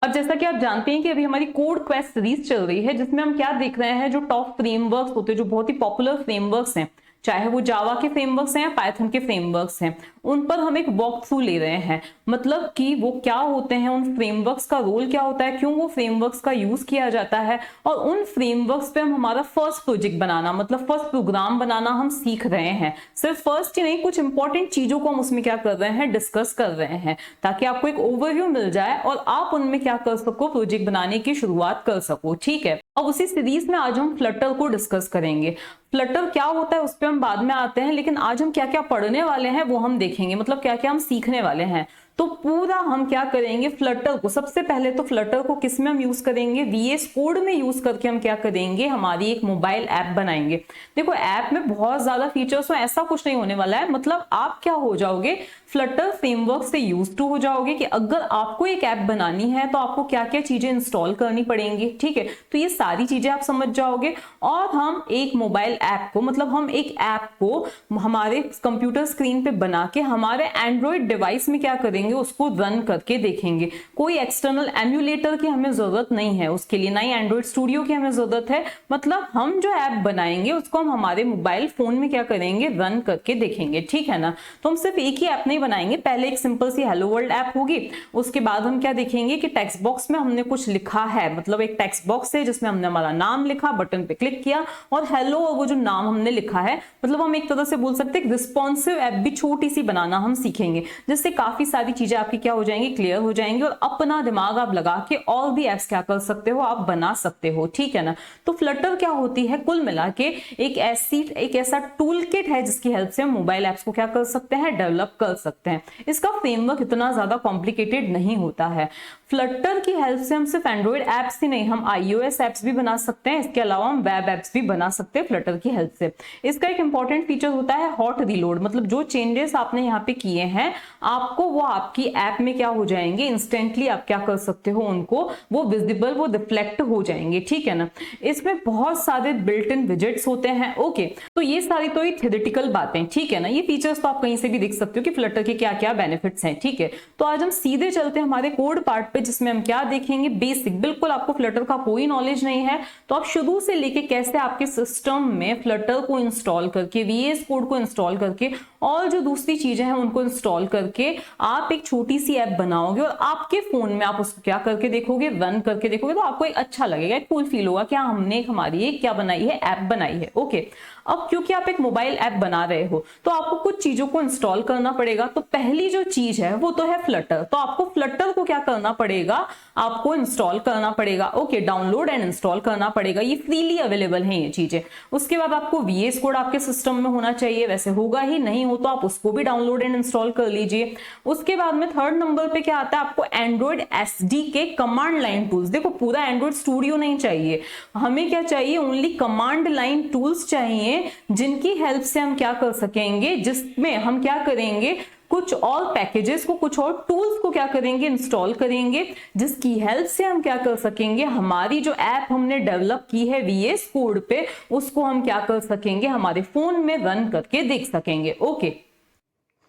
अब जैसा कि आप जानते हैं कि अभी हमारी कोड क्वेस्ट सीरीज चल रही है, जिसमें हम क्या देख रहे हैं, जो टॉप फ्रेमवर्क्स होते हैं, जो बहुत ही पॉपुलर फ्रेमवर्क्स हैं, चाहे वो जावा के फ्रेमवर्क्स हैं या पाइथन के फ्रेमवर्क्स हैं, उन पर हम एक वॉक थ्रू ले रहे हैं। मतलब कि वो क्या होते हैं, उन फ्रेमवर्क्स का रोल क्या होता है, क्यों वो फ्रेमवर्क्स का यूज किया जाता है, और उन फ्रेमवर्क्स पे हम हमारा फर्स्ट प्रोजेक्ट बनाना, मतलब फर्स्ट प्रोग्राम बनाना हम सीख रहे हैं। सिर्फ फर्स्ट ही नहीं, कुछ इंपॉर्टेंट चीजों को हम उसमें क्या कर रहे हैं, डिस्कस कर रहे हैं, ताकि आपको एक ओवरव्यू मिल जाए और आप उनमें क्या कर सको, प्रोजेक्ट बनाने की शुरुआत कर सको। ठीक है, अब उसी सीरीज में आज हम फ्लटर को डिस्कस करेंगे। फ्लटर क्या होता है उस पर हम बाद में आते हैं, लेकिन आज हम क्या क्या पढ़ने वाले हैं वो हम देखेंगे, मतलब क्या क्या हम सीखने वाले हैं। तो पूरा हम क्या करेंगे, फ्लटर को सबसे पहले तो फ्लटर को किस में हम यूज करेंगे, VS कोड में यूज करके हम क्या करेंगे, हमारी एक मोबाइल ऐप बनाएंगे। देखो ऐप में बहुत ज्यादा फीचर्स हो ऐसा कुछ नहीं होने वाला है, मतलब आप क्या हो जाओगे, फ्लटर फ्रेमवर्क से यूज टू हो जाओगे कि अगर आपको एक ऐप बनानी है तो आपको क्या क्या चीजें इंस्टॉल करनी पड़ेंगी। ठीक है, तो ये सारी चीजें आप समझ जाओगे, और हम एक मोबाइल ऐप को, मतलब हम एक ऐप को हमारे कंप्यूटर स्क्रीन पे बना के हमारे एंड्रॉइड डिवाइस में क्या करेंगे, उसको रन करके देखेंगे। कोई एक्सटर्नल एम्यूलेटर की हमें जरूरत नहीं है उसके लिए, ना ही एंड्रॉइड स्टूडियो की हमें जरूरत है। मतलब हम जो ऐप बनाएंगे उसको हम हमारे मोबाइल फोन में क्या करेंगे, रन करके देखेंगे। ठीक है ना, तो हम सिर्फ एक ही ऐप नहीं बनाएंगे, पहले एक सिंपल सी हेलो वर्ल्ड ऐप होगी, उसके बाद हम क्या देखेंगे कि टेक्स्ट बॉक्स में हमने कुछ लिखा है, मतलब एक टेक्स्ट बॉक्स है जिसमें हमने हमारा नाम लिखा, बटन पे क्लिक किया और हेलो, और वो जो नाम हमने लिखा है, मतलब हम एक तरह से बोल सकते हैं रिस्पॉन्सिव ऐप भी छोटी सी बनाना हम सीखेंगे, जिससे काफी सारी चीजें आपकी क्या हो जाएंगी, क्लियर हो जाएंगी, और अपना दिमाग आप लगा के और भी एप्स क्या कर सकते हो, आप बना सकते हो। ठीक है ना, तो फ्लटर क्या होती है, कुल मिला के एक ऐसा टूल किट है जिसकी हेल्प से हम मोबाइल एप्स को क्या कर सकते हैं, डेवलप कर सकते हैं। इसका फ्रेमवर्क इतना ज्यादा कॉम्प्लिकेटेड नहीं होता है। फ्लटर की हेल्प से हम सिर्फ एंड्रॉइड एप्स ही नहीं, हम iOS एप्स भी बना सकते हैं, इसके अलावा हम वेब एप्स भी बना सकते हैं फ्लटर की हेल्प से। इसका एक इंपॉर्टेंट फीचर होता है हॉट रीलोड, मतलब जो चेंजेस आपने यहाँ पे किए हैं आपको वो आपकी ऐप में क्या हो जाएंगे, इंस्टेंटली आप क्या कर सकते हो, उनको वो विजिबल, वो रिफ्लेक्ट हो जाएंगे। ठीक है ना, इसमें बहुत सारे बिल्ट इन विजेट्स होते हैं। ओके, तो ये सारी तो थ्योरेटिकल बातें, ठीक है ना, ये फीचर्स तो आप कहीं से भी देख सकते हो कि फ्लटर के क्या क्या बेनिफिट्स हैं। ठीक है, तो आज हम सीधे चलते हैं हमारे कोड पार्ट पे, जिसमें हम क्या देखेंगे, बेसिक, बिल्कुल आपको फ्लटर का कोई नॉलेज नहीं है तो आप शुरू से लेके कैसे आपके सिस्टम में फ्लटर को इंस्टॉल करके, VS कोड को इंस्टॉल करके और जो दूसरी चीजें हैं उनको इंस्टॉल करके आप एक छोटी सी ऐप बनाओगे, और आपके फोन में आप उसको क्या करके देखोगे, रन करके देखोगे, तो आपको एक अच्छा लगेगा, एक कूल फील होगा कि हाँ हमने हमारी एक क्या बनाई है, ऐप बनाई है। ओके, अब क्योंकि आप एक मोबाइल ऐप बना रहे हो तो आपको कुछ चीजों को इंस्टॉल करना पड़ेगा। तो पहली जो चीज है वो तो है फ्लटर, तो आपको फ्लटर को क्या करना पड़ेगा, आपको इंस्टॉल करना पड़ेगा। ओके, डाउनलोड एंड इंस्टॉल करना पड़ेगा, ये फ्रीली अवेलेबल है ये चीजें। उसके बाद आपको VS कोड आपके सिस्टम में होना चाहिए, वैसे होगा ही, नहीं हो तो आप उसको भी डाउनलोड एंड इंस्टॉल कर लीजिए। उसके बाद में थर्ड नंबर पे क्या आता है, आपको Android SDK command line tools. देखो पूरा एंड्रॉइड स्टूडियो नहीं चाहिए, हमें क्या चाहिए, ओनली कमांड लाइन टूल्स चाहिए, जिनकी हेल्प से हम क्या कर सकेंगे, जिसमें हम क्या करेंगे, कुछ और पैकेजेस को, कुछ और टूल्स को क्या करेंगे, इंस्टॉल करेंगे, जिसकी हेल्प से हम क्या कर सकेंगे, हमारी जो ऐप हमने डेवलप की है VS कोड पे, उसको हम क्या कर सकेंगे, हमारे फोन में रन करके देख सकेंगे। ओके,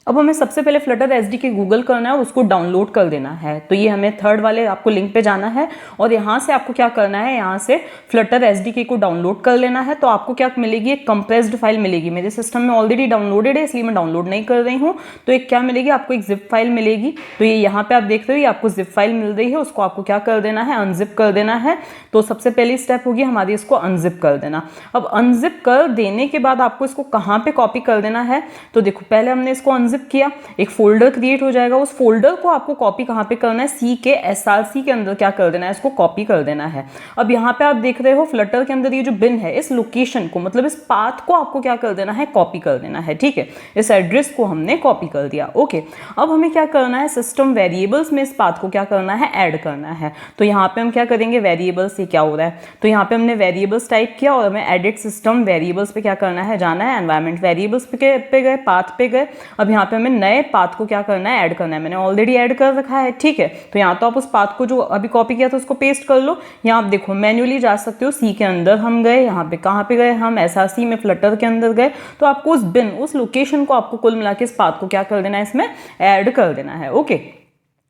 अब हमें सबसे पहले फ्लटर SDK गूगल करना है, उसको डाउनलोड कर देना है। तो ये हमें थर्ड वाले आपको लिंक पे जाना है और यहाँ से आपको क्या करना है, यहाँ से फ्लटर SDK को डाउनलोड कर लेना है। तो आपको क्या मिलेगी, एक कंप्रेस्ड फाइल मिलेगी। मेरे सिस्टम में ऑलरेडी डाउनलोडेड है इसलिए मैं डाउनलोड नहीं कर रही हूँ। तो एक क्या मिलेगी, आपको एक जिप फाइल मिलेगी। तो ये यहाँ पे आप देख रहे हो, ये आपको जिप फाइल मिल रही है, उसको आपको क्या कर देना है, अनजिप कर देना है। तो सबसे पहली स्टेप होगी हमारी, इसको अनजिप कर देना। अब अनजिप कर देने के बाद आपको इसको कहाँ पे कॉपी कर देना है, तो देखो पहले हमने इसको अनजिप किया, एक फोल्डर क्रिएट हो जाएगा। उस फोल्डर को आपको कॉपी कहां पे करना है, C के SRC के अंदर क्या कर देना है, इसको कॉपी कर देना है। अब यहाँ पे आप देख रहे हो फ्लटर के अंदर ये जो बिन है, इस लोकेशन को, मतलब इस पाथ को आपको क्या कर देना है, कॉपी कर देना है। ठीक है, इस एड्रेस को हमने कॉपी कर दिया। ओके, अब हमें क्या करना है, सिस्टम वेरिएबल्स में इस पाथ को क्या करना है, ऐड करना है। तो यहाँ पे हम क्या करेंगे, वेरिएबल्स से क्या हो रहा है, तो यहाँ पे हमने वेरिएबल्स टाइप किया और हमें एडिट सिस्टम वेरिएबल्स पे क्या करना है, जाना है, एनवायरमेंट वेरिएबल्स पे गए, पाथ पे गए। अब यहाँ पे हमें नए पाथ को क्या करना है, ऐड करना है। मैंने ऑलरेडी ऐड कर रखा है। ठीक है, तो यहाँ तो आप उस पाथ को जो अभी कॉपी किया था उसको पेस्ट कर लो। यहाँ आप देखो मैन्युअली जा सकते हो, C के अंदर हम गए, यहाँ पे कहाँ पे गए हम, SRC में फ्लटर के अंदर गए। तो आपको उस बिन, उस लोकेशन को आपको कुल मिला के इस पाथ को क्या कर देना है, इसमें ऐड कर देना है। ओके,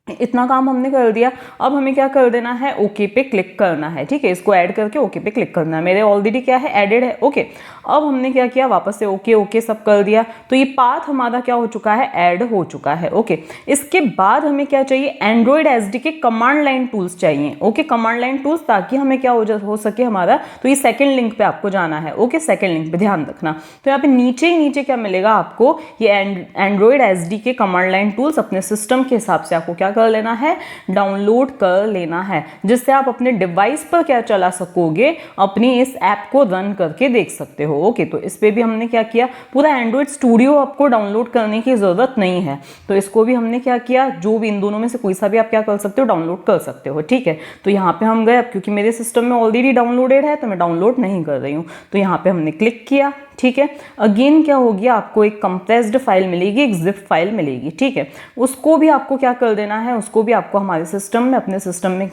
इतना काम हमने कर दिया। अब हमें क्या कर देना है, ओके पे क्लिक करना है, ठीक है। इसको ऐड करके ओके पे क्लिक करना है। मेरे ऑलरेडी क्या है, एडेड है, ओके। अब हमने क्या किया, वापस से ओके ओके सब कर दिया, तो ये पाथ हमारा क्या हो चुका है, ऐड हो चुका है, ओके। इसके बाद हमें क्या चाहिए, एंड्रॉइड एसडी के कमांड लाइन टूल्स चाहिए, ओके। कमांड लाइन टूल्स, ताकि हमें क्या हो सके हमारा, तो ये सेकेंड लिंक पे आपको जाना है, ओके। सेकेंड लिंक पे ध्यान रखना। तो यहाँ पे नीचे ही नीचे क्या मिलेगा आपको, ये एंड्रॉइड एसडी के कमांड लाइन टूल्स अपने सिस्टम के हिसाब से आपको क्या कर लेना है, डाउनलोड कर लेना है, जिससे आप अपने डिवाइस पर क्या चला सकोगे, अपनी इस ऐप को रन करके देख सकते हो, ओके। तो इस पे भी हमने क्या किया, पूरा एंड्रॉइड स्टूडियो आपको डाउनलोड करने की जरूरत नहीं है, तो इसको भी हमने क्या किया, जो भी इन दोनों में से कोई सा भी आप क्या कर सकते हो, डाउनलोड कर सकते हो, ठीक है। तो यहाँ पे हम गए, अब क्योंकि मेरे सिस्टम में ऑलरेडी डाउनलोडेड है तो मैं डाउनलोड नहीं कर रही हूँ, तो यहाँ पे हमने क्लिक किया, ठीक है। अगेन क्या हो गया, आपको एक कंप्रेस्ड फाइल मिलेगी, एक जिप फाइल मिलेगी, ठीक है। उसको भी आपको क्या कर देना है, उसको भी आपको हमारे सिस्टम में, अपने सिस्टम में,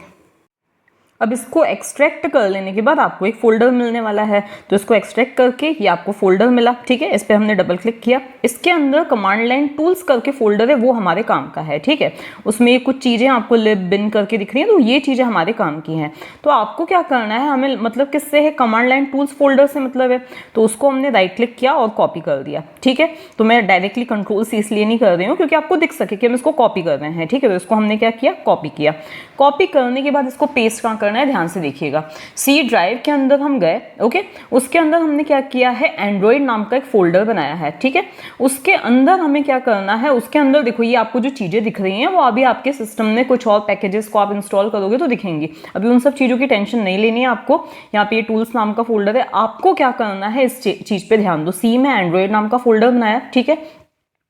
अब इसको एक्सट्रैक्ट कर लेने के बाद आपको एक फोल्डर मिलने वाला है, तो इसको एक्सट्रैक्ट करके ये आपको फोल्डर मिला, ठीक है। इस पर हमने डबल क्लिक किया, इसके अंदर कमांड लाइन टूल्स करके फोल्डर है, वो हमारे काम का है, ठीक है। उसमें कुछ चीज़ें आपको लिब बिन करके दिख रही हैं, तो ये चीज़ें हमारे काम की हैं। तो आपको क्या करना है, हमें मतलब किससे है, कमांड लाइन टूल्स फोल्डर से मतलब है, तो उसको हमने राइट क्लिक किया और कॉपी कर दिया, ठीक है। तो मैं डायरेक्टली कंट्रोल सी इसलिए नहीं कर रही हूँ क्योंकि आपको दिख सके कि हम इसको कॉपी कर रहे हैं, ठीक है। तो इसको हमने क्या किया, कॉपी किया। कॉपी करने के बाद इसको पेस्ट कहाँ करना है, ध्यान से देखिएगा। सी ड्राइव के अंदर हम गए, ओके। उसके अंदर हमने क्या किया है, एंड्रॉइड नाम का एक फोल्डर बनाया है, ठीक है। उसके अंदर हमें क्या करना है, उसके अंदर देखो ये आपको जो चीजें दिख रही हैं वो अभी आपके सिस्टम में कुछ और पैकेजेस को आप इंस्टॉल करोगे तो दिखेंगी, अभी उन सब चीजों की टेंशन नहीं लेनी है आपको। यहाँ पे ये टूल्स नाम का फोल्डर है, आपको क्या करना है, इस चीज पे ध्यान दो। सी में एंड्रॉइड नाम का फोल्डर बनाया, ठीक है।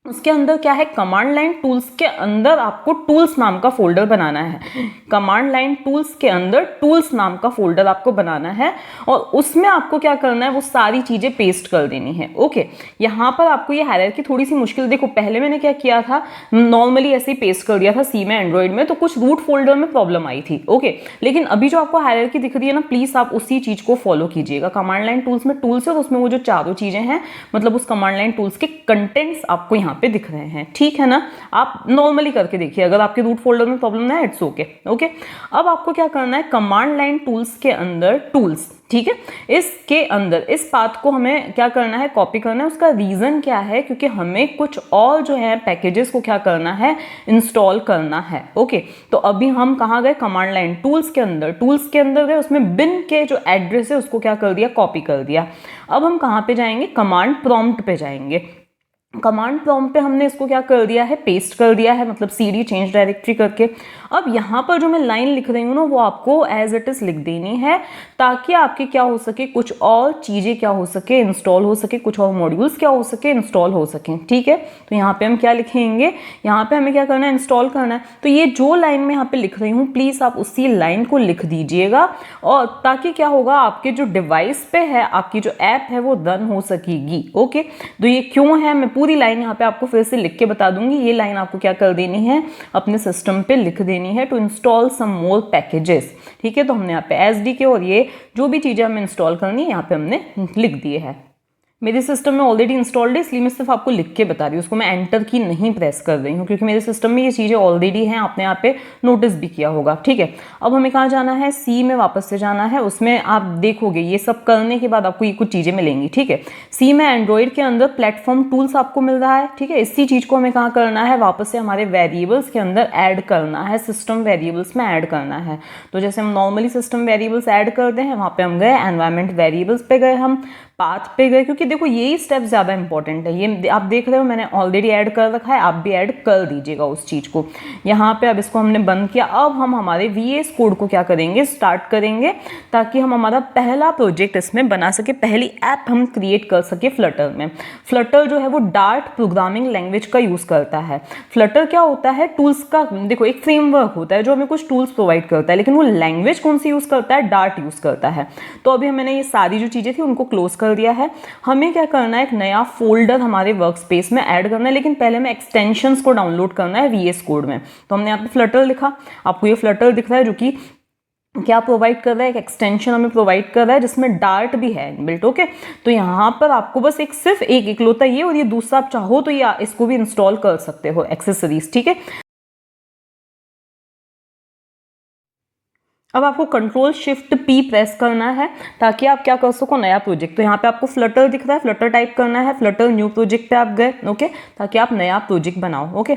उसके अंदर क्या है, कमांड लाइन टूल्स के अंदर आपको टूल्स नाम का फोल्डर बनाना है। कमांड लाइन टूल्स के अंदर टूल्स नाम का फोल्डर आपको बनाना है, और उसमें आपको क्या करना है, वो सारी चीजें पेस्ट कर देनी है, ओके। यहाँ पर आपको ये हायरार्की थोड़ी सी मुश्किल, देखो पहले मैंने क्या किया था, नॉर्मली ऐसे ही पेस्ट कर दिया था सी में एंड्रॉइड में, तो कुछ रूट फोल्डर में प्रॉब्लम आई थी, ओके। लेकिन अभी जो आपको हायरार्की दिख रही है ना, प्लीज आप उसी चीज को फॉलो कीजिएगा। कमांड लाइन टूल्स में टूल्स है, उसमें वो जो चारों चीजें हैं, मतलब उस कमांड लाइन टूल्स के कंटेंट्स आपको यहाँ पे दिख रहे हैं, ठीक है ना। आप नॉर्मली करके देखिए, अगर आपके रूट फोल्डर में प्रॉब्लम ना है, इट्स ओके, ओके। अब आपको क्या करना है, कमांड लाइन टूल्स के अंदर टूल्स, ठीक है, इसके अंदर इस पाथ को हमें क्या करना है, कॉपी करना है। उसका रीजन क्या है, क्योंकि हमें कुछ और जो है पैकेजेस को क्या करना है, इंस्टॉल करना है, ओके। तो अभी हम कहाँ गए, कमांड लाइन टूल्स के अंदर, टूल्स के अंदर गए, उसमें बिन के जो एड्रेस है उसको क्या कर दिया, कॉपी कर दिया। अब हम कहाँ पे जाएंगे, कमांड प्रॉम्प्ट पे जाएंगे। कमांड प्रॉम्प्ट पे हमने इसको क्या कर दिया है, पेस्ट कर दिया है, मतलब सीडी चेंज डायरेक्टरी करके। अब यहाँ पर जो मैं लाइन लिख रही हूँ ना, वो आपको एज इट इज लिख देनी है, ताकि आपके क्या हो सके, कुछ और चीजें क्या हो सके, इंस्टॉल हो सके, कुछ और मॉड्यूल्स क्या हो सके, इंस्टॉल हो सके, ठीक है। तो यहाँ पे हम क्या लिखेंगे, यहाँ पे हमें क्या करना है, इंस्टॉल करना है। तो ये जो लाइन में यहाँ पे लिख रही हूँ, प्लीज आप उसी लाइन को लिख दीजिएगा, और ताकि क्या होगा, आपके जो डिवाइस पे है, आपकी जो ऐप है वो रन हो सकेगी, ओके। तो ये क्यों है, मैं पूरी लाइन यहाँ पे आपको फिर से लिख के बता दूंगी। ये लाइन आपको क्या कर देनी है, अपने सिस्टम पे लिख देनी है, to install some more packages, ठीक है। तो हमने यहाँ पे एसडीके और ये जो भी चीजें हमें इंस्टॉल करनी है यहाँ पे हमने लिख दिए है। मेरे सिस्टम में ऑलरेडी इंस्टॉल्ड है, इसलिए मैं सिर्फ आपको लिख के बता रही हूँ, उसको मैं एंटर की नहीं प्रेस कर रही हूँ, क्योंकि मेरे सिस्टम में ये चीज़ें ऑलरेडी हैं, आपने यहाँ पे नोटिस भी किया होगा, ठीक है। अब हमें कहाँ जाना है, सी में वापस से जाना है। उसमें आप देखोगे ये सब करने के बाद आपको ये कुछ चीज़ें मिलेंगी, ठीक है। सी में एंड्रॉइड के अंदर प्लेटफॉर्म टूल्स आपको मिल रहा है, ठीक है। इसी चीज़ को हमें कहाँ करना है, वापस से हमारे वेरिएबल्स के अंदर ऐड करना है, सिस्टम वेरिएबल्स में ऐड करना है। तो जैसे हम नॉर्मली सिस्टम वेरिएबल्स ऐड करते हैं, वहाँ पे हम गए, एनवायरमेंट वेरिएबल्स पे गए, हम पाथ पे गए, क्योंकि देखो यही स्टेप ज़्यादा इंपॉर्टेंट है। ये आप देख रहे हो मैंने ऑलरेडी ऐड कर रखा है, आप भी ऐड कर दीजिएगा उस चीज़ को। यहाँ पे अब इसको हमने बंद किया। अब हम हमारे VS कोड को क्या करेंगे, स्टार्ट करेंगे, ताकि हम हमारा पहला प्रोजेक्ट इसमें बना सके, पहली ऐप हम क्रिएट कर सके फ्लटर में। फ्लटर जो है वो डार्ट प्रोग्रामिंग लैंग्वेज का यूज़ करता है। फ्लटर क्या होता है, टूल्स का, देखो एक फ्रेमवर्क होता है जो हमें कुछ टूल्स प्रोवाइड करता है, लेकिन वो लैंग्वेज कौन सी यूज़ करता है, डार्ट यूज़ करता है। तो अभी मैंने ये सारी जो चीज़ें थी उनको क्लोज कर दिया है। हमें क्या करना है, एक नया फोल्डर हमारे वर्क स्पेस में ऐड करना है, लेकिन पहले हमें एक्सटेंशंस को डाउनलोड करना है VS कोड में। तो हमने यहाँ पे फ्लटर लिखा, आपको ये फ्लटर दिख रहा है, जो कि क्या प्रोवाइड कर रहा है, एक एक्सटेंशन हमें प्रोवाइड कर रहा है जिसमें डार्ट भी है इनबिल्ट, ओके। तो यहाँ पर आपको बस सिर्फ एक इकलौता ये, और ये दूसरा आप चाहो तो ये इसको भी इंस्टॉल कर सकते हो, एक्सेसरीज, ठीक है। अब आपको कंट्रोल शिफ्ट पी प्रेस करना है ताकि आप क्या कर सको, नया प्रोजेक्ट। तो यहाँ पे आपको फ्लटर दिख रहा है, फ्लटर टाइप करना है, फ्लटर न्यू प्रोजेक्ट पे आप गए, ओके, ताकि आप नया प्रोजेक्ट बनाओ, ओके।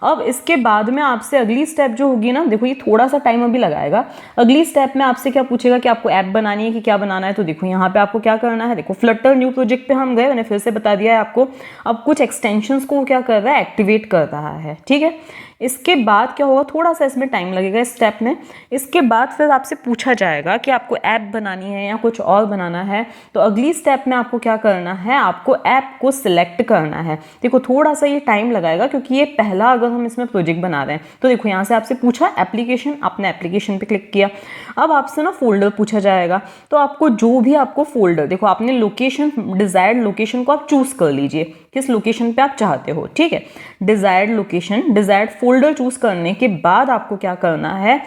अब इसके बाद में आपसे अगली स्टेप जो होगी ना, देखो ये थोड़ा सा टाइम अभी लगाएगा। अगली स्टेप में आपसे क्या पूछेगा कि आपको ऐप बनानी है कि क्या बनाना है। तो देखो यहाँ पे आपको क्या करना है, देखो फ्लटर न्यू प्रोजेक्ट पे हम गए, मैंने फिर से बता दिया है आपको। अब कुछ एक्सटेंशंस को क्या कर रहा है, एक्टिवेट कर रहा है, ठीक है। इसके बाद क्या होगा, थोड़ा सा इसमें टाइम लगेगा इस स्टेप में। इसके बाद फिर आपसे पूछा जाएगा कि आपको ऐप बनानी है या कुछ और बनाना है। तो अगली स्टेप में आपको क्या करना है, आपको ऐप को सिलेक्ट करना है। देखो थोड़ा सा ये टाइम लगाएगा क्योंकि ये पहला अगर हम इसमें प्रोजेक्ट बना रहे हैं। तो देखो यहाँ से आपसे पूछा एप्लीकेशन, आपने एप्लीकेशन पे क्लिक किया। अब आपसे ना फोल्डर पूछा जाएगा, तो आपको जो भी आपको फोल्डर, देखो आपने लोकेशन, डिजायर्ड लोकेशन को आप चूज कर लीजिए, किस लोकेशन पे आप चाहते हो, ठीक है। Desired location, desired folder choose करने के बाद आपको क्या करना है,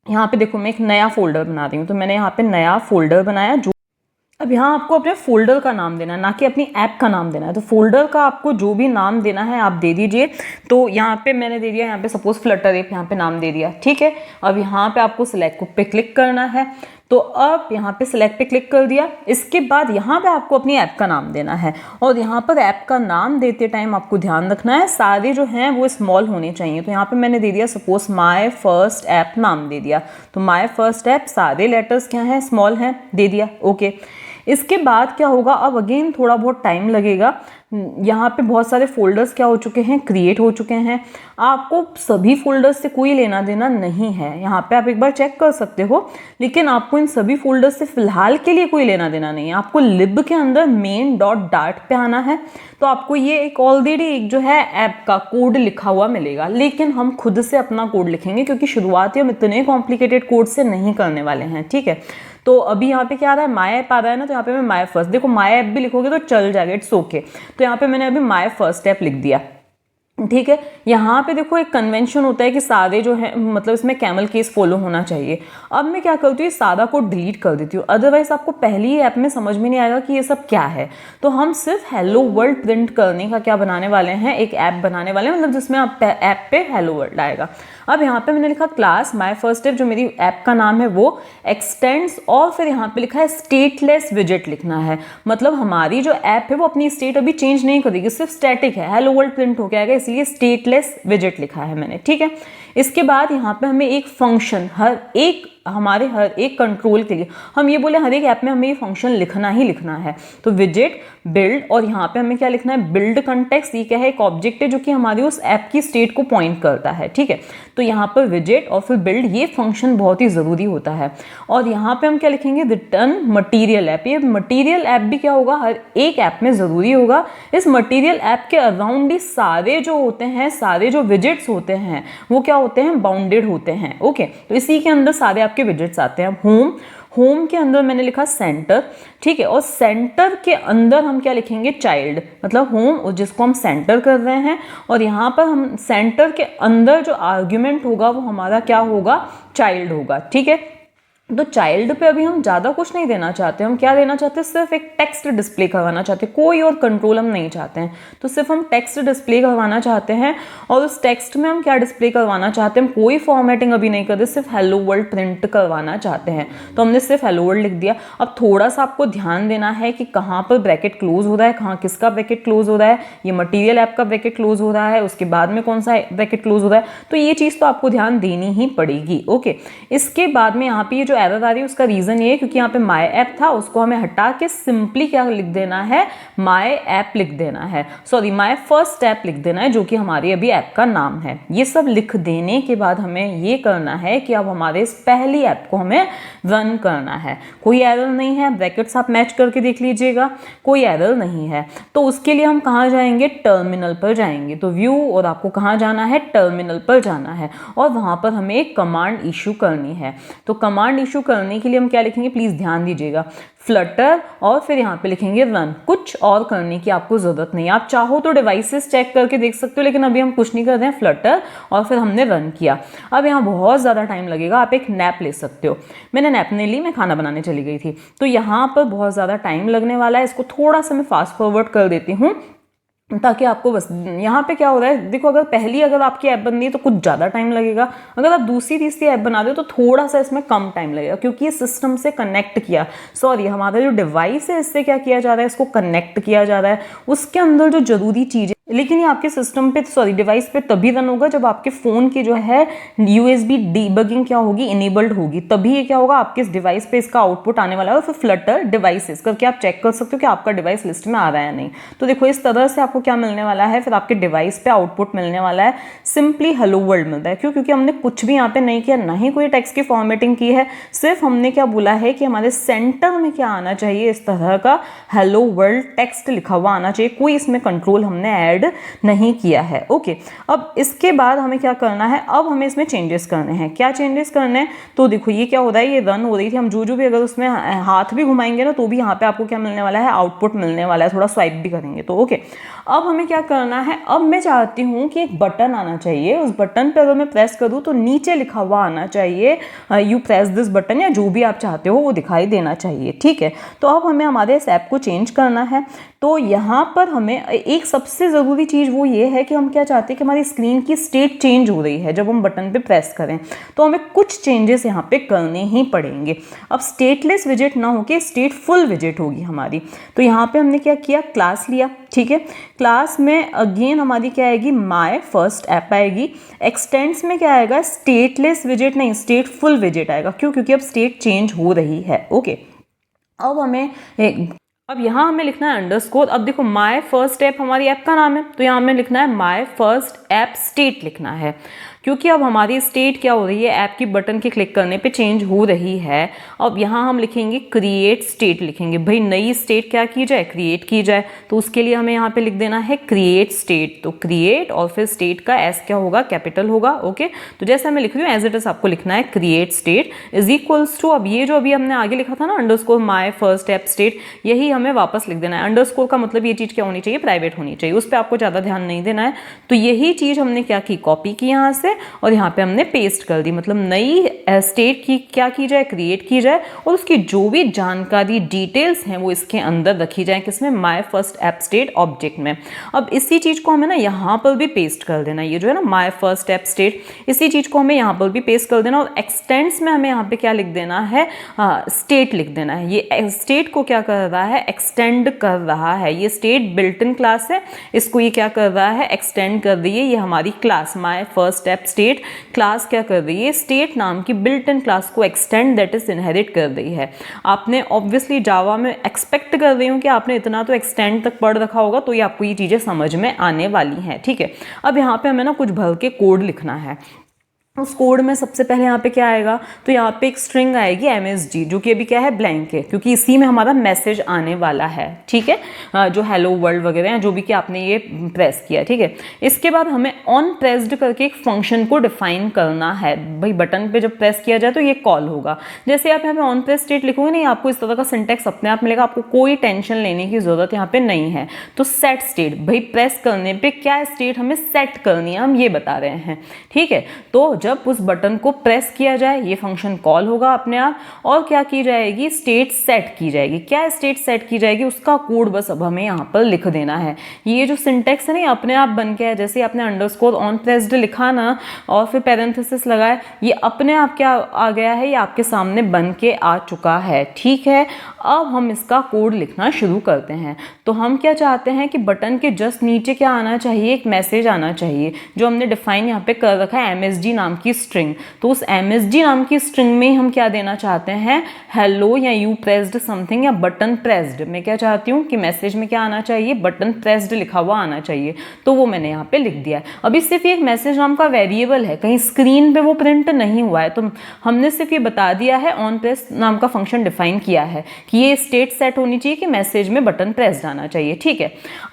यहाँ पे देखो मैं एक नया फोल्डर बना रही हूँ, तो मैंने यहाँ पे नया फोल्डर बनाया। जो अब यहाँ आपको अपने फोल्डर का नाम देना है, ना कि अपनी ऐप का नाम देना है। तो फोल्डर का आपको जो भी नाम देना है आप दे दीजिए। तो यहाँ पे मैंने दे दिया, यहाँ पे सपोज फ्लटर ऐप यहाँ पे नाम दे दिया, ठीक है। अब यहाँ पे आपको सिलेक्ट पे क्लिक करना है। तो अब यहाँ पे सिलेक्ट पे क्लिक कर दिया। इसके बाद यहाँ पे आपको अपनी ऐप का नाम देना है, और यहाँ पर ऐप का नाम देते टाइम आपको ध्यान रखना है सारे जो हैं वो स्मॉल होने चाहिए। तो यहाँ पे मैंने दे दिया सपोज माय फर्स्ट ऐप नाम दे दिया। तो माय फर्स्ट ऐप सारे लेटर्स क्या हैं, स्मॉल हैं, दे दिया, ओके। इसके बाद क्या होगा, अब अगेन थोड़ा बहुत टाइम लगेगा। यहाँ पे बहुत सारे फोल्डर्स क्या हो चुके हैं, क्रिएट हो चुके हैं। आपको सभी फोल्डर्स से कोई लेना देना नहीं है, यहाँ पे आप एक बार चेक कर सकते हो, लेकिन आपको इन सभी फोल्डर्स से फिलहाल के लिए कोई लेना देना नहीं है। आपको लिब के अंदर main.dart पे आना है। तो आपको ये एक ऑलरेडी एक जो है ऐप का कोड लिखा हुआ मिलेगा, लेकिन हम खुद से अपना कोड लिखेंगे क्योंकि शुरुआती हम इतने कॉम्प्लिकेटेड कोड से नहीं करने वाले हैं, ठीक है। तो अभी यहाँ पे क्या आ रहा है, माय ऐप आ रहा है ना, तो यहाँ पे मैं माय फर्स्ट, देखो माय ऐप भी लिखोगे तो चल जाएगा, इट्स ओके। तो यहाँ पे मैंने अभी माय फर्स्ट ऐप लिख दिया, ठीक है। यहाँ पे देखो एक कन्वेंशन होता है कि सारे जो है, मतलब इसमें कैमल केस फॉलो होना चाहिए। अब मैं क्या करती हूँ, सादा को डिलीट कर देती हूँ, अदरवाइज आपको पहली ऐप में समझ में नहीं आएगा कि ये सब क्या है। तो हम सिर्फ हेलो वर्ल्ड प्रिंट करने का क्या बनाने वाले हैं, एक ऐप बनाने वाले हैं, मतलब जिसमें आप ऐप पे हेलो वर्ल्ड आएगा। अब यहाँ पे मैंने लिखा क्लास माय फर्स्ट ऐप, जो मेरी ऐप का नाम है वो एक्सटेंड्स, और फिर यहाँ पे लिखा है स्टेटलेस विजेट लिखना है। मतलब हमारी जो ऐप है वो अपनी स्टेट अभी चेंज नहीं करेगी, सिर्फ स्टैटिक है, हेलो वर्ल्ड प्रिंट हो जाएगा, इसलिए स्टेटलेस विजेट लिखा है मैंने, ठीक है। इसके बाद यहाँ पे हमें एक फंक्शन, हर एक कंट्रोल के लिए हम ये बोले हर एक ऐप में हमें ये फंक्शन लिखना ही लिखना है। तो विजेट बिल्ड, और यहाँ पे हमें क्या लिखना है, बिल्ड कंटेक्स्ट। ये क्या है, एक ऑब्जेक्ट है जो कि हमारी उस ऐप की स्टेट को पॉइंट करता है, ठीक है। तो यहाँ पर विजेट और फिर बिल्ड, ये फंक्शन बहुत ही ज़रूरी होता है। और यहाँ पे हम क्या लिखेंगे, रिटर्न मटीरियल ऐप। ये मटीरियल ऐप भी क्या होगा, हर एक ऐप में ज़रूरी होगा। इस मटीरियल ऐप के अराउंड ही सारे जो होते हैं, सारे जो विजेट्स होते हैं वो क्या होते हैं, बाउंडेड होते हैं, ओके। तो इसी के अंदर सारे आपके विजेट्स आते हैं। होम के अंदर मैंने लिखा सेंटर, ठीक है। और सेंटर के अंदर हम क्या लिखेंगे, चाइल्ड, मतलब होम जिसको हम सेंटर कर रहे हैं, और यहाँ पर हम सेंटर के अंदर जो आर्ग्यूमेंट होगा वो हमारा क्या होगा, चाइल्ड होगा, ठीक है। तो चाइल्ड पे अभी हम ज़्यादा कुछ नहीं देना चाहते, हम क्या देना चाहते हैं, सिर्फ एक टेक्स्ट डिस्प्ले करवाना चाहते हैं, कोई और कंट्रोल हम नहीं चाहते हैं। तो सिर्फ हम टेक्स्ट डिस्प्ले करवाना चाहते हैं, और उस टेक्स्ट में हम क्या डिस्प्ले करवाना चाहते हैं, हम कोई फॉर्मेटिंग अभी नहीं करते, सिर्फ हेलो वर्ल्ड प्रिंट करवाना चाहते हैं। तो हमने सिर्फ हेलो वर्ल्ड लिख दिया। अब थोड़ा सा आपको ध्यान देना है कि कहाँ पर ब्रैकेट क्लोज हो रहा है, कहाँ किसका ब्रैकेट क्लोज हो रहा है। ये मटीरियल ऐप का ब्रैकेट क्लोज हो रहा है, उसके बाद में कौन सा ब्रैकेट क्लोज हो रहा है, तो ये चीज़ तो आपको ध्यान देनी ही पड़ेगी, ओके। इसके बाद में यहाँ पे ये जो एरर आ रही है उसका रीजन ये है क्योंकि यहाँ पे माय ऐप था, उसको हमें हटा के सिंपली क्या लिख देना है, माय ऐप लिख देना है, सॉरी माय फर्स्ट ऐप लिख देना है, जो कि हमारी अभी ऐप का नाम है। ये सब लिख देने के बाद हमें ये करना है कि अब हमारे इस पहली ऐप को हमें रन करना है। कोई एरर नहीं है, ब्रैकेट्स आप मैच करके देख लीजिएगा, कोई एरर नहीं है। तो उसके लिए हम कहाँ जाएंगे, टर्मिनल पर जाएंगे। तो व्यू, और आपको कहाँ जाना है, टर्मिनल पर जाना है, और वहाँ पर हमें एक कमांड इशू करनी है। तो कमांड इशू करने के लिए हम क्या लिखेंगे, प्लीज ध्यान दीजिएगा, फ्लटर, और फिर यहाँ पे लिखेंगे रन। कुछ और करने की आपको जरूरत नहीं है, आप चाहो तो डिवाइसेस चेक करके देख सकते हो, लेकिन अभी हम कुछ नहीं कर रहे हैं, फ्लटर और फिर हमने रन किया। अब यहाँ बहुत ज़्यादा टाइम लगेगा, आप एक नैप ले सकते हो। मैंने नैप नहीं ली, मैं खाना बनाने चली गई थी, तो यहाँ पर बहुत ज़्यादा टाइम लगने वाला है। इसको थोड़ा सा मैं फास्ट फॉरवर्ड कर देती हूँ। ताकि आपको बस यहाँ पे क्या हो रहा है, देखो अगर आपकी ऐप बन रही है तो कुछ ज़्यादा टाइम लगेगा, अगर आप दूसरी तीसरी ऐप बना दो तो थोड़ा सा इसमें कम टाइम लगेगा, क्योंकि ये सिस्टम से कनेक्ट किया, सॉरी हमारा जो डिवाइस है इससे क्या किया जा रहा है, इसको कनेक्ट किया जा रहा है, उसके अंदर जो जरूरी चीज़ें, लेकिन ये आपके सिस्टम पे सॉरी डिवाइस पे तभी रन होगा जब आपके फ़ोन की जो है USB डीबगिंग क्या होगी, इनेबल्ड होगी, तभी ये क्या होगा आपके इस डिवाइस पे इसका आउटपुट आने वाला है। और फिर फ्लटर डिवाइसेस करके आप चेक कर सकते हो कि आपका डिवाइस लिस्ट में आ रहा है या नहीं। तो देखो इस तरह से आपको क्या मिलने वाला है, फिर आपके डिवाइस पे आउटपुट मिलने वाला है, सिंपली हेलो वर्ल्ड मिलता है। क्यों? क्योंकि हमने कुछ भी यहाँ पे नहीं किया, ना ही कोई टेक्स्ट की फॉर्मेटिंग की है, सिर्फ हमने क्या बोला है कि हमारे सेंटर में क्या आना चाहिए, इस तरह का हेलो वर्ल्ड टेक्स्ट लिखा हुआ आना चाहिए, कोई इसमें कंट्रोल हमने ऐड नहीं किया है। ओके, अब इसके बाद हमें क्या करना है, अब हमें इसमें चेंजेस करने हैं। क्या चेंजेस करने हैं, तो देखो ये क्या हो रहा है, ये रन हो रही थी, हम जो भी अगर उसमें हाथ भी घुमाएंगे ना तो भी यहाँ पे आपको क्या मिलने वाला है, आउटपुट मिलने वाला है, थोड़ा स्वाइप भी करेंगे तो। ओके, अब हमें क्या करना है, अब मैं चाहती हूँ कि एक बटन आना चाहिए, उस बटन पर अगर मैं प्रेस करूँ तो नीचे लिखा हुआ आना चाहिए यू प्रेस दिस बटन, या जो भी आप चाहते हो वो दिखाई देना चाहिए। ठीक है, तो अब हमें हमारे इस ऐप को चेंज करना है। तो यहाँ पर हमें एक सबसे ज़रूरी चीज़ वो ये है कि हम क्या चाहते हैं कि हमारी स्क्रीन की स्टेट चेंज हो रही है जब हम बटन पे प्रेस करें, तो हमें कुछ चेंजेस यहाँ पे करने ही पड़ेंगे। अब स्टेटलेस विजेट ना होके स्टेटफुल विजेट होगी हमारी। तो यहाँ पे हमने क्या किया, क्लास लिया। ठीक है, क्लास में अगेन हमारी क्या आएगी, माय फर्स्ट ऐप आएगी। एक्सटेंड्स में क्या आएगा, स्टेटलेस विजेट नहीं, स्टेटफुल विजेट आएगा। क्यों? क्योंकि अब स्टेट चेंज हो रही है। ओके, अब हमें अब यहाँ हमें लिखना है अंडरस्कोर। अब देखो माय फर्स्ट ऐप हमारी ऐप का नाम है, तो यहाँ हमें लिखना है माय फर्स्ट ऐप स्टेट लिखना है, क्योंकि अब हमारी स्टेट क्या हो रही है, ऐप की बटन के क्लिक करने पे चेंज हो रही है। अब यहाँ हम लिखेंगे क्रिएट स्टेट लिखेंगे, भाई नई स्टेट क्या की जाए, क्रिएट की जाए। तो उसके लिए हमें यहाँ पे लिख देना है क्रिएट स्टेट। तो क्रिएट और फिर स्टेट का एस क्या होगा, कैपिटल होगा। ओके, तो जैसे मैं लिख रही हूँ एज इट इज आपको लिखना है create state is equals to, अब ये जो अभी हमने आगे लिखा था ना underscore my first app state, यही हमें वापस लिख देना है। अंडरस्कोर का मतलब ये चीज़ क्या होनी चाहिए, प्राइवेट होनी चाहिए, उस पर आपको ज़्यादा ध्यान नहीं देना है। तो यही चीज़ हमने क्या की, कॉपी की यहाँ से और यहाँ पे हमने पेस्ट कर दी। मतलब नई स्टेट की क्या की जाए, क्रिएट की जाए, और उसकी जो भी जानकारी डिटेल्स हैं वो इसके अंदर रखी जाए, किसमें, my first app state object में। अब इसी चीज़ को हमें ना यहाँ पर भी पेस्ट कर देना, ये जो है ना माय फर्स्ट ऐप स्टेट, इसी चीज़ को हमें यहाँ पर भी पेस्ट कर देना। और एक्सटेंड्स में हमें यहाँ पे क्या लिख देना है, स्टेट लिख देना है। ये स्टेट को क्या कर रहा है, एक्सटेंड कर रहा है। ये स्टेट बिल्ट इन क्लास है, इसको ये क्या कर रहा है, एक्सटेंड कर रही है। ये हमारी class my first app state class क्या कर रही है, स्टेट नाम की बिल्ट इन क्लास को एक्सटेंड दैट इज इनहेरिट कर रही है। आपने ऑब्वियसली जावा में एक्सपेक्ट कर रही हूँ कि आपने इतना तो एक्सटेंड तक पढ़ रखा होगा, तो ये आपको ये चीज़ें समझ में आने वाली हैं। ठीक है, अब यहाँ पे हमें ना कुछ भर के कोड लिखना है। उस कोड में सबसे पहले यहाँ पे क्या आएगा, तो यहाँ पे एक स्ट्रिंग आएगी MSG, जो कि अभी क्या है, ब्लैंक है, क्योंकि इसी में हमारा मैसेज आने वाला है। ठीक है, जो हेलो वर्ल्ड वगैरह हैं, जो भी कि आपने ये प्रेस किया। ठीक है, इसके बाद हमें ऑन प्रेस्ड करके एक फंक्शन को डिफाइन करना है। भाई बटन पे जब प्रेस किया जाए तो ये कॉल होगा। जैसे आप यहाँ पे ऑन प्रेस स्टेट लिखोगे नहीं, आपको इस तरह का सिंटेक्स अपने आप मिलेगा, आपको कोई टेंशन लेने की जरूरत यहाँ पे नहीं है। तो सेट स्टेट, भाई प्रेस करने पे क्या स्टेट हमें सेट करनी है, हम ये बता रहे हैं। ठीक है, तो जब उस बटन को प्रेस किया जाए ये फंक्शन कॉल होगा अपने आप, और क्या की जाएगी, स्टेट सेट की जाएगी। क्या स्टेट सेट की जाएगी, उसका कोड बस अब हमें यहाँ पर लिख देना है। ये जो सिंटेक्स है ना, अपने आप बन के है, जैसे आपने अंडरस्कोर ऑन प्रेस्ड लिखा ना और फिर पैरेंथेसिस लगाए, ये अपने आप क्या आ गया है, ये आपके सामने बन के आ चुका है। ठीक है, अब हम इसका कोड लिखना शुरू करते हैं। तो हम क्या चाहते हैं कि बटन के जस्ट नीचे क्या आना चाहिए, एक मैसेज आना चाहिए, जो हमने डिफाइन यहाँ पे कर रखा है MSG नाम की स्ट्रिंग। तो उस MSG नाम की स्ट्रिंग में हम क्या देना चाहते हैं, हेलो या यू प्रेस्ड समथिंग या बटन प्रेस्ड। मैं क्या चाहती हूँ कि मैसेज में क्या आना चाहिए, बटन प्रेस्ड लिखा हुआ आना चाहिए, तो वो मैंने यहाँ पे लिख दिया है। अभी सिर्फ ये एक मैसेज नाम का वेरिएबल है, कहीं स्क्रीन पे वो प्रिंट नहीं हुआ है, तो हमने सिर्फ ये बता दिया है, ऑन प्रेस नाम का फंक्शन डिफाइन किया है कि ये स्टेट सेट होनी चाहिए कि मैसेज में बटन प्रेस्ड आना चाहिए। ठीक है,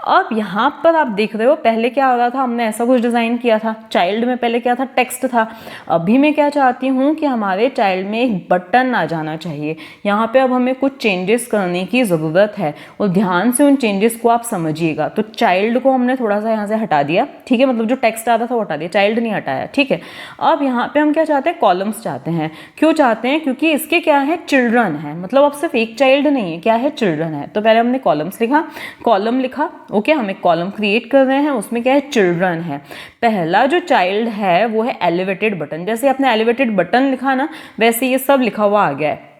अब यहाँ पर आप देख रहे हो पहले क्या हो रहा था, हमने ऐसा कुछ डिजाइन किया था, चाइल्ड में पहले क्या था, टेक्स्ट था, अभी मैं क्या चाहती हूँ कि हमारे चाइल्ड में एक बटन आ जाना चाहिए। यहाँ पे अब हमें कुछ चेंजेस करने की ज़रूरत है और ध्यान से उन चेंजेस को आप समझिएगा। तो चाइल्ड को हमने थोड़ा सा यहाँ से हटा दिया, ठीक है, मतलब जो टेक्स्ट आता था वो हटा दिया, चाइल्ड नहीं हटाया, ठीक है। अब यहाँ पे हम क्या चाहते हैं, कॉलम्स चाहते हैं। क्यों चाहते हैं? क्योंकि इसके क्या है, चिल्ड्रन है, मतलब अब सिर्फ एक चाइल्ड नहीं है, क्या है, चिल्ड्रन है। तो पहले हमने कॉलम्स लिखा, कॉलम लिखा, ओके, हम एक कॉलम क्रिएट कर रहे हैं, उसमें क्या है, चिल्ड्रन है। पहला जो चाइल्ड है वो है एलिवेटेड बटन। जैसे आपने एलिवेटेड बटन लिखा ना, वैसे ये सब लिखा हुआ आ गया है।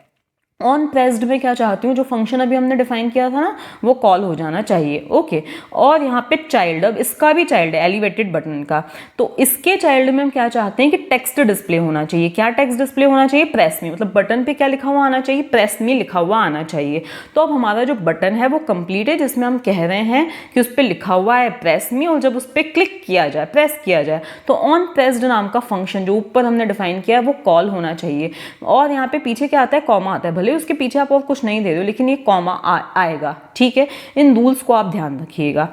ऑन प्रेस्ड में क्या चाहती हूँ, जो फंक्शन अभी हमने डिफाइन किया था ना, वो कॉल हो जाना चाहिए, ओके। और यहाँ पे चाइल्ड, अब इसका भी चाइल्ड है एलिवेटेड बटन का, तो इसके चाइल्ड में हम क्या चाहते हैं कि टेक्स्ट डिस्प्ले होना चाहिए। क्या टेक्स्ट डिस्प्ले होना चाहिए? प्रेस मी, मतलब बटन पे क्या लिखा हुआ आना चाहिए, प्रेस मी लिखा हुआ आना चाहिए। तो अब हमारा जो बटन है वो कंप्लीट है, जिसमें हम कह रहे हैं कि उस पर लिखा हुआ है प्रेस मी, और जब उस पर क्लिक किया जाए, प्रेस किया जाए, तो ऑन प्रेस्ड नाम का फंक्शन जो ऊपर हमने डिफाइन किया है वो कॉल होना चाहिए। और यहाँ पे पीछे क्या आता है, कॉमा आता है, भले उसके पीछे आप और कुछ नहीं दे रहे हो, लेकिन ये कॉमा आएगा, ठीक है। इन रूल्स को आप ध्यान रखिएगा।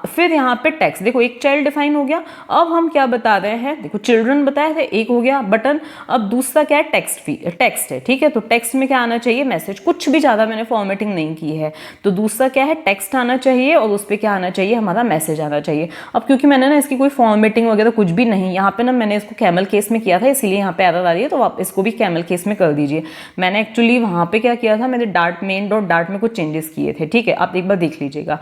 फिर यहाँ पे टेक्स्ट, देखो एक चाइल्ड डिफाइन हो गया। अब हम क्या बता रहे हैं, देखो चिल्ड्रन बताए थे, एक हो गया बटन। अब दूसरा क्या है, टेक्स्ट है, ठीक है। तो टेक्स्ट में क्या आना चाहिए, मैसेज। कुछ भी ज़्यादा मैंने फॉर्मेटिंग नहीं की है, तो दूसरा क्या है, टेक्स्ट आना चाहिए, और उस पर क्या आना चाहिए, हमारा मैसेज आना चाहिए। अब क्योंकि मैंने ना इसकी कोई फॉर्मेटिंग वगैरह कुछ भी नहीं, यहाँ पे ना मैंने इसको कैमल केस में किया था, इसीलिए यहाँ पे एरर आ रही है, तो आप इसको भी कैमल केस में कर दीजिए। मैंने एक्चुअली वहाँ पे क्या किया था, मैंने डार्ट मेन डॉट डार्ट में कुछ चेंजेस किए थे, ठीक है, आप एक बार देख लीजिएगा।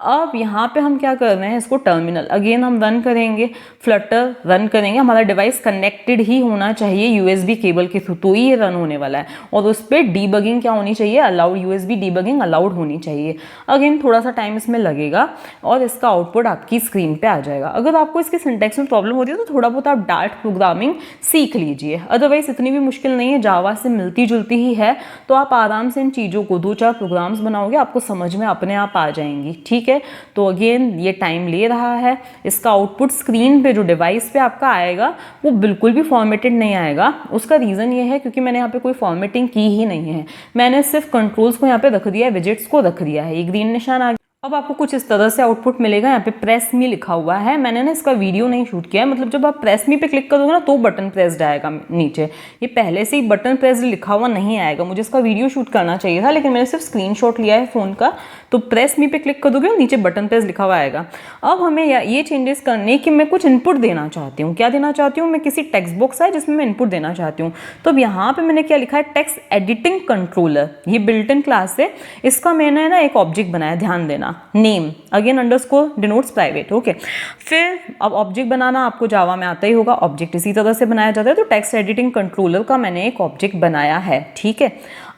अब यहाँ पे हम क्या कर रहे हैं, इसको टर्मिनल अगेन हम रन करेंगे, फ्लटर रन करेंगे। हमारा डिवाइस कनेक्टेड ही होना चाहिए यूएसबी केबल के थ्रू, तो ही ये रन होने वाला है। और उस पर डीबगिंग क्या होनी चाहिए, अलाउड, यूएसबी डीबगिंग अलाउड होनी चाहिए। अगेन थोड़ा सा टाइम इसमें लगेगा और इसका आउटपुट आपकी स्क्रीन पे आ जाएगा। अगर आपको इसके सिंटैक्स में प्रॉब्लम होती है तो थोड़ा बहुत आप डार्ट प्रोग्रामिंग सीख लीजिए, अदरवाइज इतनी भी मुश्किल नहीं है, जावा से मिलती जुलती ही है। तो आप आराम से इन चीज़ों को 2-4 प्रोग्राम्स बनाओगे, आपको समझ में अपने आप आ जाएंगी, ठीक है। तो अगेन ये टाइम ले रहा है। इसका आउटपुट स्क्रीन पे जो डिवाइस पे आपका आएगा वो बिल्कुल भी फॉर्मेटेड नहीं आएगा। उसका रीज़न ये है क्योंकि मैंने यहाँ पे कोई फॉर्मेटिंग की ही नहीं है, मैंने सिर्फ कंट्रोल्स को यहाँ पे रख दिया है, विजेट्स को रख दिया है। ये ग्रीन निशान आ गया। अब आपको कुछ इस तरह से आउटपुट मिलेगा। यहाँ पे प्रेस मी लिखा हुआ है, मैंने ना इसका वीडियो नहीं शूट किया है, मतलब जब आप प्रेस मी पे क्लिक करोगे ना तो बटन प्रेस्ड आएगा नीचे, ये पहले से ही बटन प्रेस्ड लिखा हुआ नहीं आएगा। मुझे इसका वीडियो शूट करना चाहिए था, लेकिन मैंने सिर्फ स्क्रीनशॉट लिया है फ़ोन का। तो प्रेस मी पे क्लिक करोगे नीचे बटन प्रेस लिखा हुआ आएगा। अब हमें ये चेंजेस करने कि मैं कुछ इनपुट देना चाहती हूँ। क्या देना चाहती हूँ मैं, किसी टेक्स्ट बॉक्स है जिसमें मैं इनपुट देना चाहती हूँ। तो अब यहाँ पे मैंने क्या लिखा है, टेक्स्ट एडिटिंग कंट्रोलर, ये बिल्ट इन क्लास है, इसका मैंने ना एक ऑब्जेक्ट बनाया, ध्यान देना, name again underscore denotes private, okay. फिर अब ऑब्जेक्ट बनाना आपको जावा में आता ही होगा, ऑब्जेक्ट इसी तरह से बनाया जाता है। तो टेक्स्ट एडिटिंग कंट्रोलर का मैंने एक ऑब्जेक्ट बनाया है, ठीक है।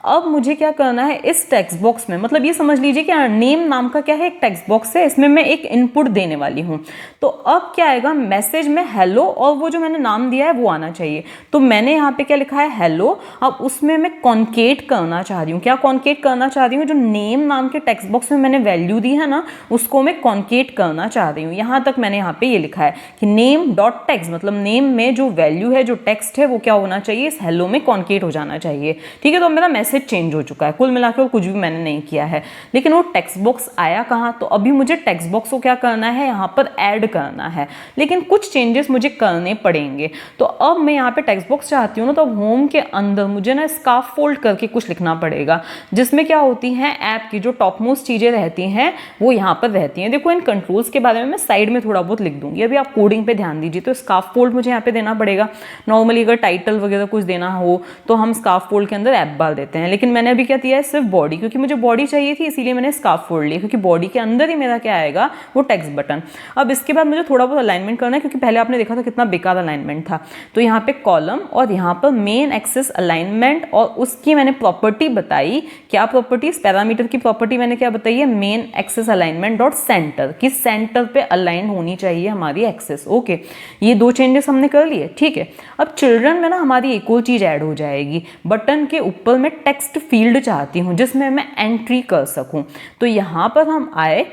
अब मुझे क्या करना है, इस टेक्स्ट बॉक्स में, मतलब ये समझ लीजिए कि नेम नाम का क्या है, एक टेक्स्ट बॉक्स है, इसमें मैं एक इनपुट देने वाली हूँ। तो अब क्या आएगा, मैसेज में हेलो, और वो जो मैंने नाम दिया है वो आना चाहिए। तो मैंने यहाँ पे क्या लिखा है, हेलो। अब उसमें मैं कॉन्केट करना चाह रही हूँ। क्या कॉन्केट करना चाह रही हूँ, जो नेम नाम के टेक्स्ट बॉक्स में मैंने वैल्यू दी है ना, उसको मैं कॉन्केट करना चाह रही हूँ। यहाँ तक मैंने यहाँ पे ये लिखा है कि नेम डॉट टेक्स्ट, मतलब नेम में जो वैल्यू है, जो टेक्स्ट है, वो क्या होना चाहिए, इस हेलो में कॉन्केट हो जाना चाहिए, ठीक है। तो मेरा मैसेज चेंज हो चुका है, कुल मिलाकर कुछ भी मैंने नहीं किया है। लेकिन वो टेक्स्ट बॉक्स आया कहाँ, तो अभी मुझे टेक्स्ट बॉक्स को क्या करना है, यहाँ पर ऐड करना है, लेकिन कुछ चेंजेस मुझे करने पड़ेंगे। तो अब मैं यहाँ पे टेक्स्ट बॉक्स चाहती हूँ ना, तो होम के अंदर मुझे ना स्कार्फ फोल्ड करके कुछ लिखना पड़ेगा, जिसमें क्या होती हैं, ऐप की जो टॉप मोस्ट चीज़ें रहती हैं वो यहाँ पर रहती हैं। देखो इन कंट्रोल्स के बारे में मैं साइड में थोड़ा बहुत लिख दूंगी, अभी आप कोडिंग पे ध्यान दीजिए। तो स्कार्फ फोल्ड मुझे यहाँ पे देना पड़ेगा। नॉर्मली अगर टाइटल वगैरह कुछ देना हो तो हम स्कार्फ फोल्ड के अंदर ऐप बार देते हैं, लेकिन मैंने अभी क्या दिया है, सिर्फ बॉडी, क्योंकि मुझे बॉडी चाहिए थी, इसीलिए मैंने स्कार्फ फोल्ड लिया, क्योंकि बॉडी के अंदर ही मेरा क्या आएगा, वो टेक्स्ट बटन। अब इसके बाद मुझे थोड़ा बहुत अलाइनमेंट करना है, क्योंकि पहले आपने देखा था कितना बेकार अलाइनमेंट था। तो यहाँ पे कॉलम और यहाँ पर मेन एक्सेस अलाइनमेंट, और उसकी मैंने प्रॉपर्टी बताई। क्या प्रॉपर्टी, पैरामीटर की प्रॉपर्टी मैंने क्या बताई है, main axis alignment dot centre, कि सेंटर पे अलाइन होनी चाहिए हमारी एक्सेस, ओके। ये दो चेंजेस हमने कर लिए, ठीक है। अब चिल्ड्रन में ना हमारी एक और चीज ऐड हो जाएगी, बटन के ऊपर मैं टेक्स्ट फील्ड चाहती हूँ जिसमें मैं एंट्री कर सकूं। तो यहाँ पर हम आए,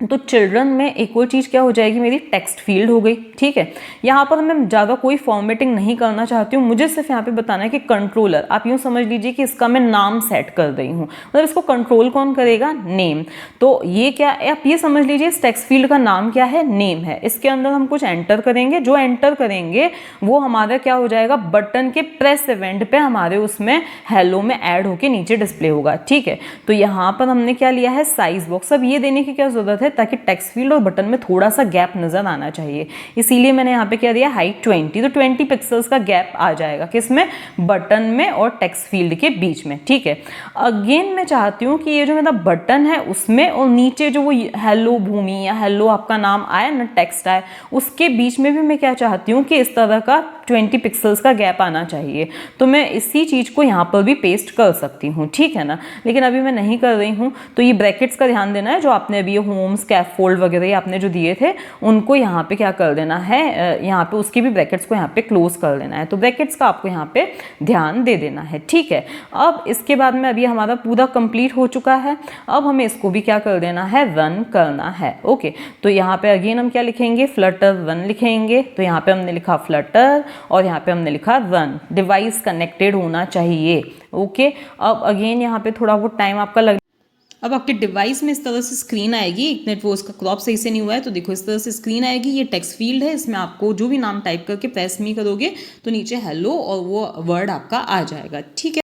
तो चिल्ड्रन में एक और चीज़ क्या हो जाएगी, मेरी टेक्स्ट फील्ड हो गई। ठीक है, यहाँ पर मैं ज़्यादा कोई फॉर्मेटिंग नहीं करना चाहती हूँ, मुझे सिर्फ यहाँ पे बताना है कि कंट्रोलर, आप यूँ समझ लीजिए कि इसका मैं नाम सेट कर रही हूँ, मतलब इसको कंट्रोल कौन करेगा, नेम। तो ये क्या है, आप ये समझ लीजिए इस टेक्स्ट फील्ड का नाम क्या है, नेम है। इसके अंदर हम कुछ एंटर करेंगे, जो एंटर करेंगे वो हमारा क्या हो जाएगा, बटन के प्रेस इवेंट पे हमारे उसमें हेलो में ऐड होके नीचे डिस्प्ले होगा। ठीक है, तो यहाँ पर हमने क्या लिया है, साइज बॉक्स। अब ये देने की क्या जरूरत है, ताकि टेक्स्ट फील्ड और बटन में थोड़ा सा गैप नजर आना चाहिए, इसीलिए मैंने यहाँ पे क्या दिया, हाइट 20। तो 20 पिक्सल्स का गैप आ जाएगा किसमें, बटन में और टेक्स्ट फील्ड के बीच में। ठीक है, अगेन मैं चाहती हूँ कि ये जो मेरा बटन है उसमें और नीचे जो वो हेलो भूमि या हेलो आपका नाम आया ना, टेक्स्ट आया, उसके बीच में भी मैं क्या चाहती हूँ कि इस तरह का 20 पिक्सल्स का गैप आना चाहिए। तो मैं इसी चीज़ को यहाँ पर भी पेस्ट कर सकती हूँ। ठीक है ना, लेकिन अभी मैं नहीं कर रही हूँ। तो ये ब्रैकेट्स का ध्यान देना है, जो आपने अभी ये होम स्कैफोल्ड वगैरह आपने जो दिए थे उनको यहाँ पे क्या कर देना है, यहाँ पे उसकी भी ब्रैकेट्स को यहाँ पे क्लोज कर देना है। तो ब्रैकेट्स का आपको यहाँ पे ध्यान दे देना है। ठीक है, अब इसके बाद में अभी हमारा पूरा कंप्लीट हो चुका है, अब हमें इसको भी क्या कर देना है, रन करना है। ओके, तो यहाँ पे अगेन हम क्या लिखेंगे, फ्लटर रन लिखेंगे। तो यहाँ पे हमने लिखा फ्लटर और यहाँ पे हमने लिखा रन, डिवाइस कनेक्टेड होना चाहिए। ओके, अब अगेन यहाँ पे थोड़ा बहुत टाइम आपका लग, अब आपके डिवाइस में इस तरह से स्क्रीन आएगी, एक मिनट वो उसका क्रॉप सही से नहीं हुआ है, तो देखो इस तरह से स्क्रीन आएगी। ये टेक्स्ट फील्ड है, इसमें आपको जो भी नाम टाइप करके प्रेस मी करोगे तो नीचे हेलो और वो वर्ड आपका आ जाएगा। ठीक है।